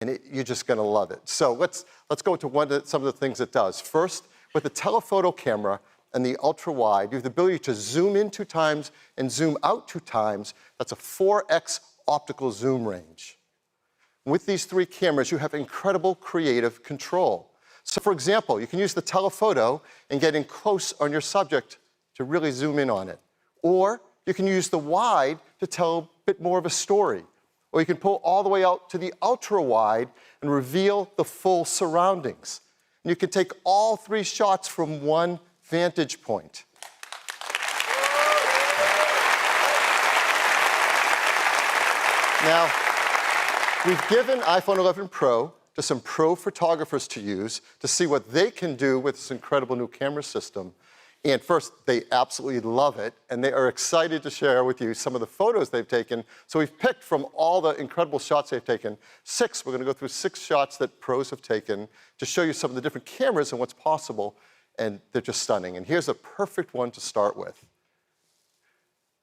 and you're just going to love it. So let's go to some of the things it does. First, with the telephoto camera and the ultra-wide, you have the ability to zoom in 2 times and zoom out 2 times. That's a 4x optical zoom range. With these 3 cameras, you have incredible creative control. So for example, you can use the telephoto and get in close on your subject to really zoom in on it. Or you can use the wide to tell a bit more of a story. Or you can pull all the way out to the ultra-wide and reveal the full surroundings. And you can take all 3 shots from one vantage point. Now, we've given iPhone 11 Pro to some pro photographers to use to see what they can do with this incredible new camera system. And first, they absolutely love it, and they are excited to share with you some of the photos they've taken. So we've picked from all the incredible shots they've taken, 6. We're going to go through 6 shots that pros have taken to show you some of the different cameras and what's possible, and they're just stunning. And here's a perfect one to start with.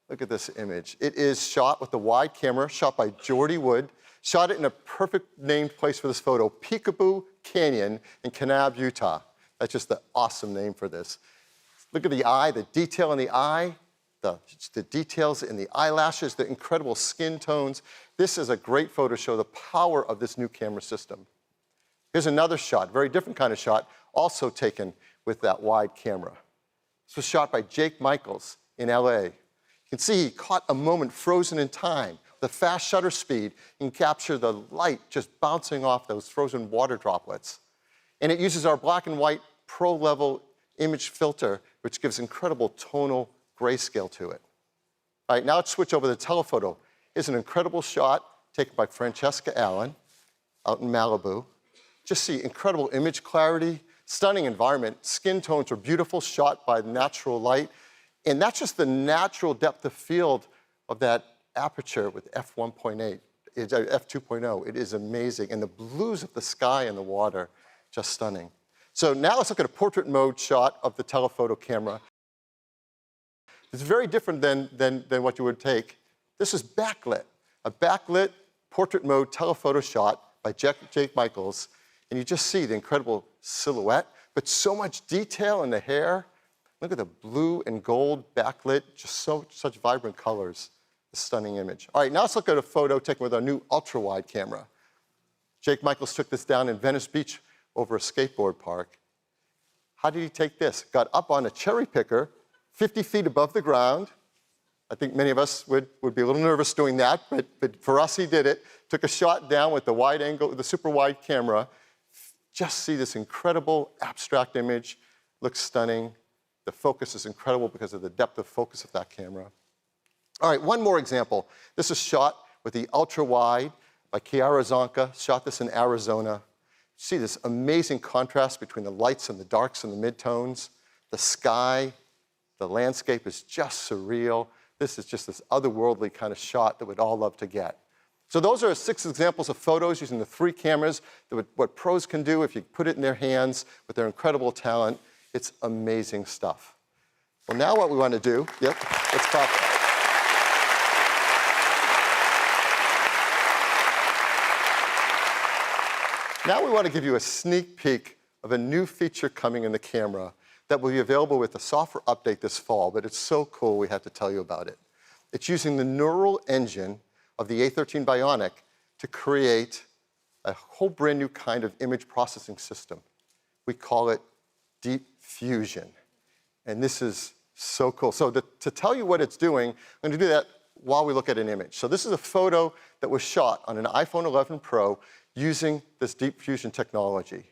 Look at this image. It is shot with the wide camera, shot by Jordy Wood, shot it in a perfect named place for this photo, Peekaboo Canyon in Kanab, Utah. That's just the awesome name for this. Look at the eye, the detail in the eye, the details in the eyelashes, the incredible skin tones. This is a great photo to show the power of this new camera system. Here's another shot, very different kind of shot, also taken with that wide camera. This was shot by Jake Michaels in LA. You can see he caught a moment frozen in time. The fast shutter speed, you can capture the light just bouncing off those frozen water droplets. And it uses our black and white pro-level image filter, which gives incredible tonal grayscale to it. All right, now let's switch over to the telephoto. Here's an incredible shot taken by Francesca Allen out in Malibu. Just see incredible image clarity, stunning environment. Skin tones are beautiful, shot by natural light. And that's just the natural depth of field of that aperture with f1.8, f2.0. It is amazing. And the blues of the sky and the water, just stunning. So now let's look at a portrait mode shot of the telephoto camera. It's very different than what you would take. This is backlit, a backlit portrait mode telephoto shot by Jake Michaels. And you just see the incredible silhouette, but so much detail in the hair. Look at the blue and gold backlit, just such vibrant colors. A stunning image. All right, now let's look at a photo taken with our new ultra-wide camera. Jake Michaels took this down in Venice Beach over a skateboard park. How did he take this? Got up on a cherry picker, 50 feet above the ground. I think many of us would be a little nervous doing that, but for us, he did it. Took a shot down with the wide angle, the super wide camera. Just see this incredible abstract image. Looks stunning. The focus is incredible because of the depth of focus of that camera. All right, one more example. This is shot with the ultra-wide by Kiara Zonka. Shot this in Arizona. See this amazing contrast between the lights and the darks and the midtones. The sky, the landscape is just surreal. This is just this otherworldly kind of shot that we'd all love to get. So those are 6 examples of photos using the 3 cameras, what pros can do if you put it in their hands with their incredible talent. It's amazing stuff. Well, now what we want to do, let's talk. Now we want to give you a sneak peek of a new feature coming in the camera that will be available with a software update this fall, but it's so cool we have to tell you about it. It's using the neural engine of the A13 Bionic to create a whole brand new kind of image processing system. We call it Deep Fusion. And this is so cool. So to tell you what it's doing, I'm going to do that while we look at an image. So this is a photo that was shot on an iPhone 11 Pro using this Deep Fusion technology.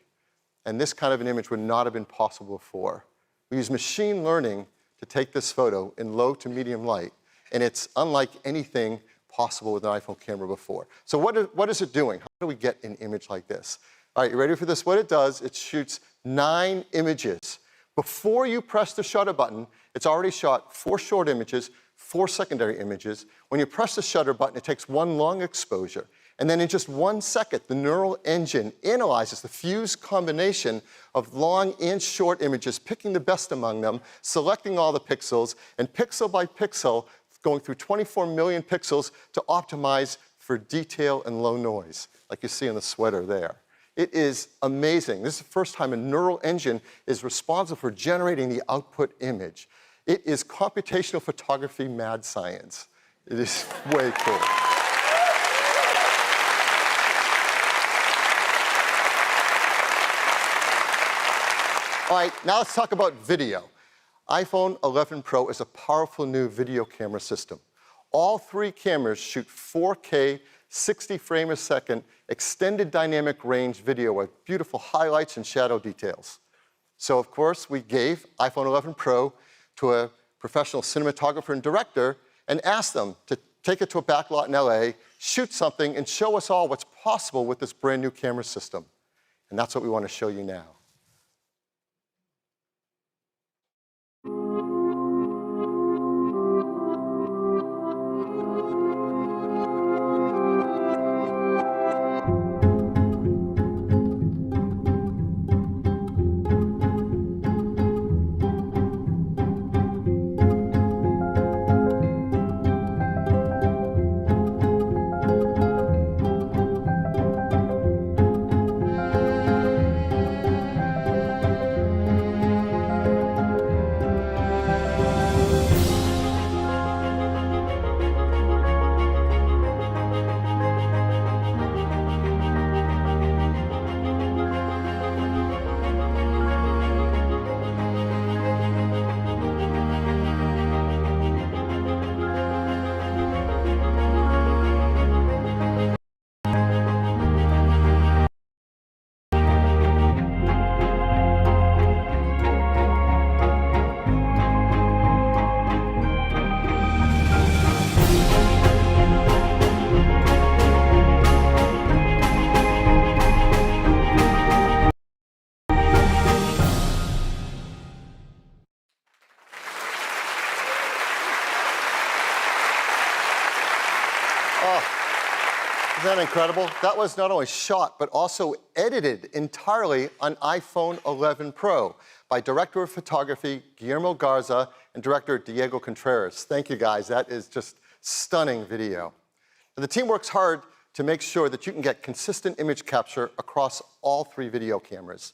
And this kind of an image would not have been possible before. We use machine learning to take this photo in low to medium light, and it's unlike anything possible with an iPhone camera before. So what is it doing? How do we get an image like this? All right, you ready for this? What it does, it shoots 9 images. Before you press the shutter button, it's already shot 4 short images, 4 secondary images. When you press the shutter button, it takes 1 long exposure. And then in just 1 second, the neural engine analyzes the fused combination of long and short images, picking the best among them, selecting all the pixels, and pixel by pixel, going through 24 million pixels to optimize for detail and low noise, like you see in the sweater there. It is amazing. This is the first time a neural engine is responsible for generating the output image. It is computational photography mad science. It is way cool. All right, now let's talk about video. iPhone 11 Pro is a powerful new video camera system. All three cameras shoot 4K, 60 frames a second, extended dynamic range video with beautiful highlights and shadow details. So, of course, we gave iPhone 11 Pro to a professional cinematographer and director and asked them to take it to a backlot in LA, shoot something, and show us all what's possible with this brand new camera system. And that's what we want to show you now. Isn't that incredible? That was not only shot, but also edited entirely on iPhone 11 Pro by Director of Photography Guillermo Garza and Director Diego Contreras. Thank you, guys. That is just stunning video. And the team works hard to make sure that you can get consistent image capture across all three video cameras.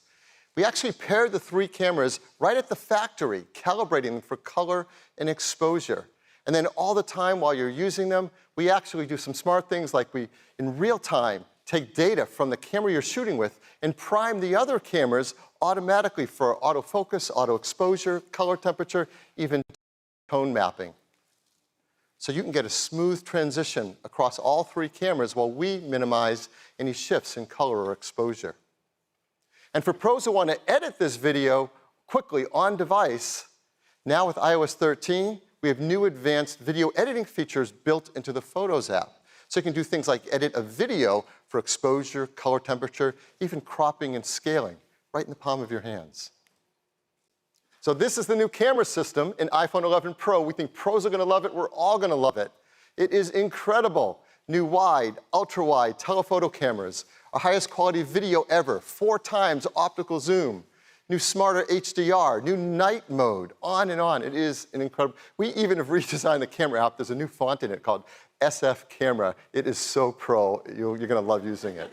We actually paired the three cameras right at the factory, calibrating them for color and exposure. And then all the time while you're using them, we actually do some smart things like we, in real time, take data from the camera you're shooting with and prime the other cameras automatically for autofocus, auto exposure, color temperature, even tone mapping. So you can get a smooth transition across all three cameras while we minimize any shifts in color or exposure. And for pros who want to edit this video quickly on device, now with iOS 13, we have new advanced video editing features built into the Photos app. So you can do things like edit a video for exposure, color temperature, even cropping and scaling right in the palm of your hands. So this is the new camera system in iPhone 11 Pro. We think pros are going to love it. We're all going to love it. It is incredible. New wide, ultra-wide telephoto cameras, our highest quality video ever, 4 times optical zoom. New smarter HDR, new night mode, on and on. It is an incredible. We even have redesigned the camera app. There's a new font in it called SF Camera. It is so pro. You're going to love using it.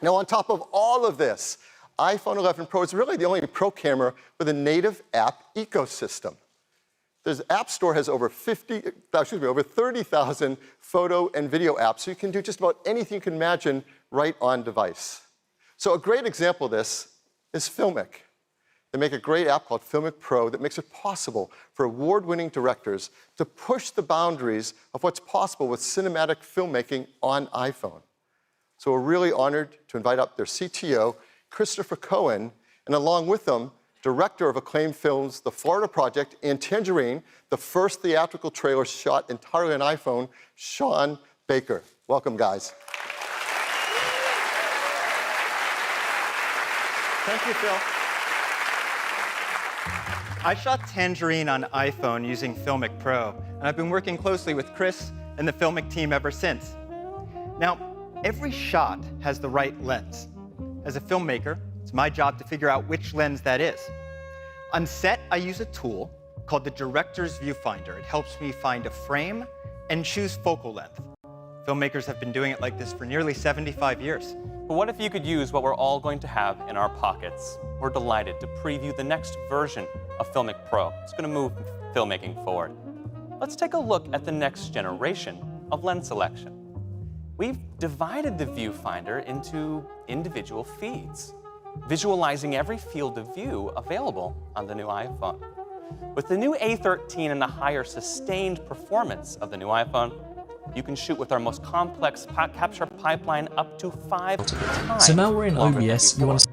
Now, on top of all of this, iPhone 11 Pro is really the only Pro camera with a native app ecosystem. The App Store has over 30,000 photo and video apps, so you can do just about anything you can imagine right on device. So a great example of this is Filmic. They make a great app called Filmic Pro that makes it possible for award-winning directors to push the boundaries of what's possible with cinematic filmmaking on iPhone. So we're really honored to invite up their CTO, Christopher Cohen, and along with them, director of acclaimed films The Florida Project and Tangerine, the first theatrical trailer shot entirely on iPhone, Sean Baker. Welcome, guys. Thank you, Phil. I shot Tangerine on iPhone using Filmic Pro, and I've been working closely with Chris and the Filmic team ever since. Now, every shot has the right lens. As a filmmaker, it's my job to figure out which lens that is. On set, I use a tool called the Director's Viewfinder. It helps me find a frame and choose focal length. Filmmakers have been doing it like this for nearly 75 years. But what if you could use what we're all going to have in our pockets? We're delighted to preview the next version of Filmic Pro. It's going to move filmmaking forward. Let's take a look at the next generation of lens selection. We've divided the viewfinder into individual feeds, visualizing every field of view available on the new iPhone. With the new A13 and the higher sustained performance of the new iPhone, you can shoot with our most complex capture pipeline up to 5 times. So now we're in longer than OBS, you want to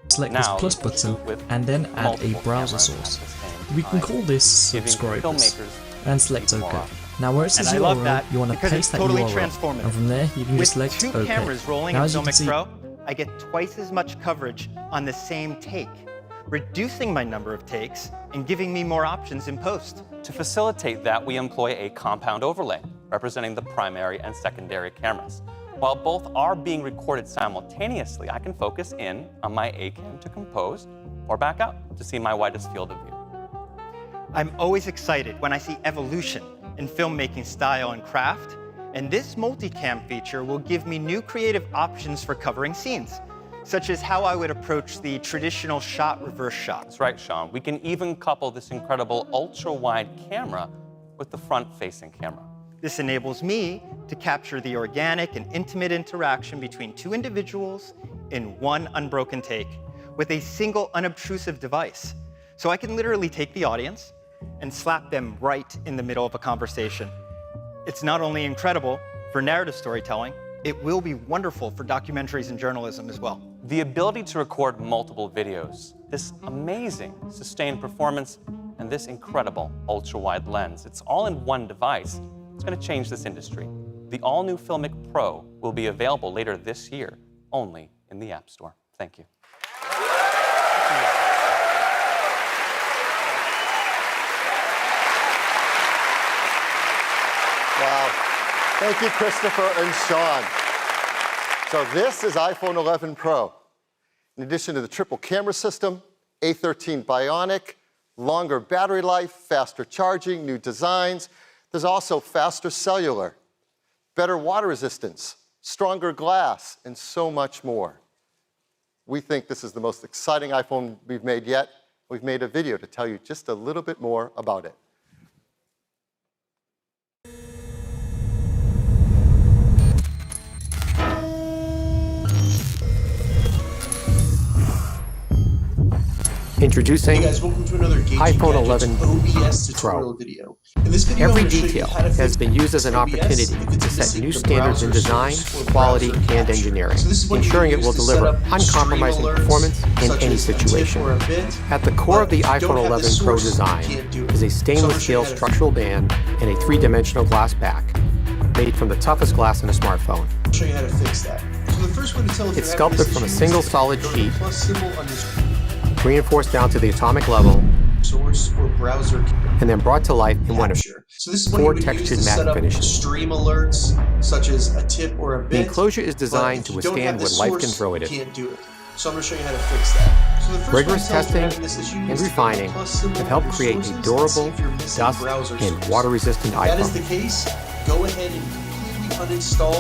select this Now, plus you can button shoot with and then add a multiple browser cameras source. at the same We can time, call this giving subscribers filmmakers and select more OK. options. Now where it says And I love URL, that you want to because paste it's that totally URL transformative. and from there you can With just select 2 OK. cameras rolling Now in as you can Filmic see, Pro, I get twice as much coverage on the same take, reducing my number of takes and giving me more options in post. To facilitate that, we employ a compound overlay, representing the primary and secondary cameras. While both are being recorded simultaneously, I can focus in on my A cam to compose, or back out to see my widest field of view. I'm always excited when I see evolution in filmmaking style and craft, and this multicam feature will give me new creative options for covering scenes, such as how I would approach the traditional shot reverse shot. That's right, Sean. We can even couple this incredible ultra-wide camera with the front-facing camera. This enables me to capture the organic and intimate interaction between 2 individuals in one unbroken take with a single unobtrusive device. So I can literally take the audience and slap them right in the middle of a conversation. It's not only incredible for narrative storytelling, it will be wonderful for documentaries and journalism as well. The ability to record multiple videos, this amazing sustained performance, and this incredible ultra-wide lens, it's all in one device. It's going to change this industry. The all-new Filmic Pro will be available later this year, only in the App Store. Thank you. Wow. Thank you, Christopher and Sean. So this is iPhone 11 Pro. In addition to the triple camera system, A13 Bionic, longer battery life, faster charging, new designs. There's also faster cellular, better water resistance, stronger glass, and so much more. We think this is the most exciting iPhone we've made yet. We've made a video to tell you just a little bit more about it. Introducing Hey guys, welcome to another iPhone 11 OBS tutorial video. In this video, Every I'm gonna show you detail how to has fix been used as an OBS opportunity if it's to set missing new the standards in browser design, source or quality, browser and capture. engineering, So this is what you ensuring it use will to deliver set up uncompromising stream alerts, performance in such any as a tip situation. or a bit. At the core of the But if you don't iPhone have the 11 Pro source, you design can't do it. is a So I'm stainless gonna show you steel how to structural band and a 3-dimensional glass back, made from the toughest glass in a smartphone. I'll show you how to fix that. So the first way to tell if It's you're having sculpted this from a issue single is to solid go to the sheet, plus symbol on your screen, reinforced down to the atomic level, source or browser and then brought to life in one of capture. So this is what 4 you would use textured to set matte up finishes. stream alerts, such as a tip or a bit. The enclosure is But designed if to you don't withstand have this what life can source, throw at you it. can't do it. So I'm going to show you how to fix that. So the first Rigorous way to tell if you're testing having this issue and is to go to the refining plus symbol have on helped your create a sources and see durable, if you're missing dust, browser and source. water-resistant If that is iPhone. the case, go ahead and completely uninstall